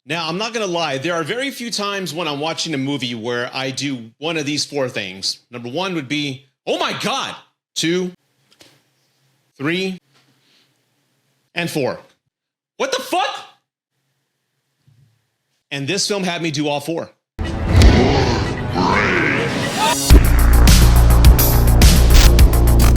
Now, I'm not going to lie. There are very few times when I'm watching a movie where I do one of these four things. Number one would be, oh my God. 2, 3, and 4. What the fuck? And this film had me do all four.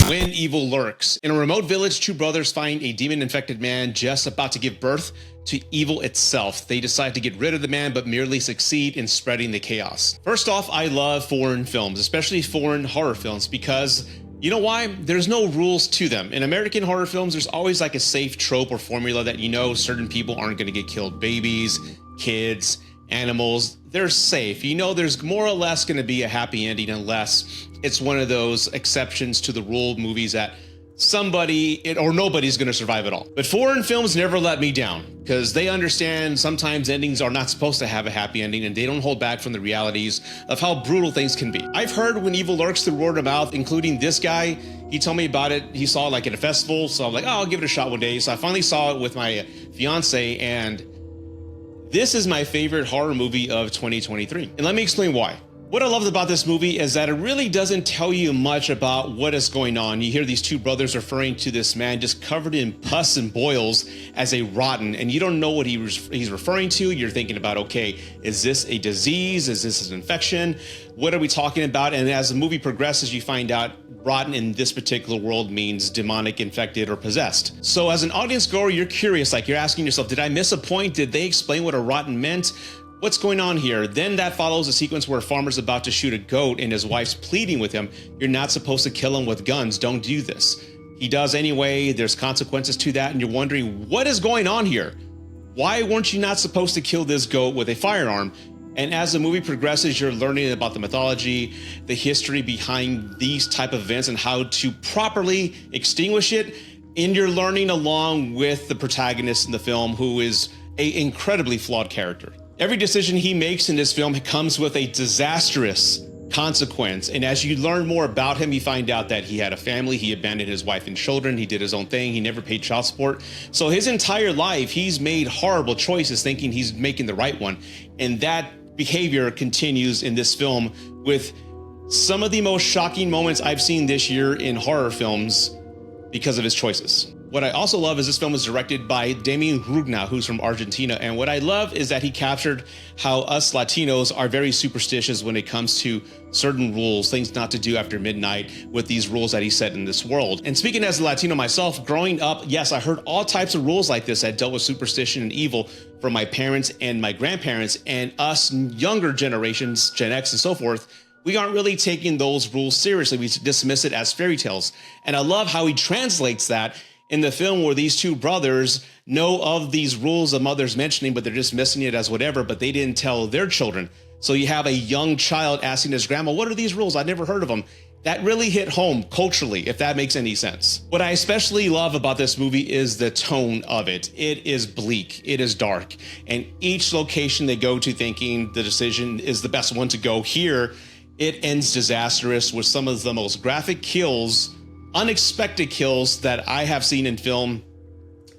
When evil lurks. In a remote village, two brothers find a demon-infected man just about to give birth to evil itself. They decide to get rid of the man, but merely succeed in spreading the chaos. First off, I love foreign films, especially foreign horror films, because you know why? There's no rules to them. In American horror films, there's always like a safe trope or formula that you know certain people aren't going to get killed. Babies, kids, animals, they're safe. You know there's more or less going to be a happy ending unless it's one of those exceptions to the rule movies that somebody or nobody's going to survive at all. But foreign films never let me down because they understand sometimes endings are not supposed to have a happy ending and they don't hold back from the realities of how brutal things can be. I've heard when evil lurks through word of mouth, including this guy. He told me about it. He saw it like at a festival. So I'm like, oh, I'll give it a shot one day. So I finally saw it with my fiance, and this is my favorite horror movie of 2023. And let me explain why. What I loved about this movie is that it really doesn't tell you much about what is going on. You hear these two brothers referring to this man just covered in pus and boils as a rotten, and you don't know what he's referring to. You're thinking about, okay, is this a disease? Is this an infection? What are we talking about? And as the movie progresses, you find out rotten in this particular world means demonic, infected, or possessed. So as an audience goer, you're curious, like you're asking yourself, did I miss a point? Did they explain what a rotten meant? What's going on here? Then that follows a sequence where a farmer's about to shoot a goat and his wife's pleading with him, you're not supposed to kill him with guns, don't do this. He does anyway, there's consequences to that, and you're wondering, what is going on here? Why weren't you not supposed to kill this goat with a firearm? And as the movie progresses, you're learning about the mythology, the history behind these type of events and how to properly extinguish it. And you're learning along with the protagonist in the film, who is an incredibly flawed character. Every decision he makes in this film comes with a disastrous consequence. And as you learn more about him, you find out that he had a family, he abandoned his wife and children, he did his own thing, he never paid child support. So his entire life, he's made horrible choices thinking he's making the right one. And that behavior continues in this film with some of the most shocking moments I've seen this year in horror films because of his choices. What I also love is this film is directed by Damian Rugna, who's from Argentina. And what I love is that he captured how us Latinos are very superstitious when it comes to certain rules, things not to do after midnight with these rules that he set in this world. And speaking as a Latino myself, growing up, yes, I heard all types of rules like this that dealt with superstition and evil from my parents and my grandparents, and us younger generations, Gen X and so forth. We aren't really taking those rules seriously. We dismiss it as fairy tales. And I love how he translates that in the film, where these two brothers know of these rules of mothers mentioning, but they're just missing it as whatever, but they didn't tell their children. So you have a young child asking his grandma, what are these rules? I've never heard of them. That really hit home culturally, if that makes any sense. What I especially love about this movie is the tone of it. It is bleak, it is dark, and each location they go to thinking the decision is the best one to go here, it ends disastrous with some of the most graphic kills, unexpected kills that I have seen in film.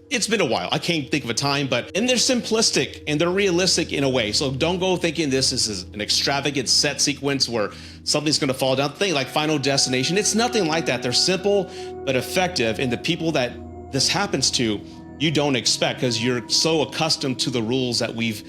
It's been a while. I can't think of a time, and they're simplistic and they're realistic in a way. So don't go thinking this is an extravagant set sequence where something's going to fall down. Think like Final Destination. It's nothing like that. They're simple but effective. And the people that this happens to, you don't expect because you're so accustomed to the rules that we've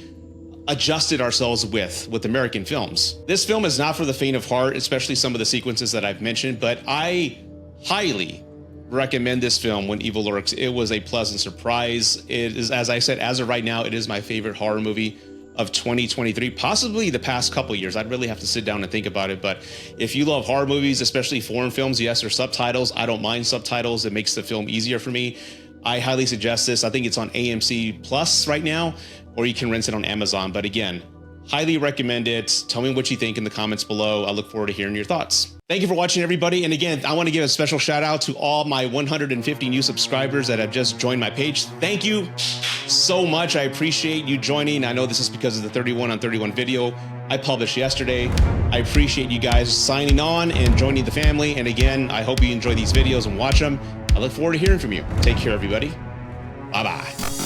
adjusted ourselves with American films. This film is not for the faint of heart, especially some of the sequences that I've mentioned, but I highly recommend this film, When Evil Lurks. It was a pleasant surprise. It is, as I said, as of right now, it is my favorite horror movie of 2023, possibly the past couple years. I'd really have to sit down and think about it. But if you love horror movies, especially foreign films, yes, there's subtitles. I don't mind subtitles. It makes the film easier for me. I highly suggest this. I think it's on AMC Plus right now, or you can rent it on Amazon. But again, highly recommend it. Tell me what you think in the comments below. I look forward to hearing your thoughts. Thank you for watching, everybody. And again, I want to give a special shout out to all my 150 new subscribers that have just joined my page. Thank you so much. I appreciate you joining. I know this is because of the 31 on 31 video I published yesterday. I appreciate you guys signing on and joining the family. And again, I hope you enjoy these videos and watch them. I look forward to hearing from you. Take care, everybody. Bye-bye.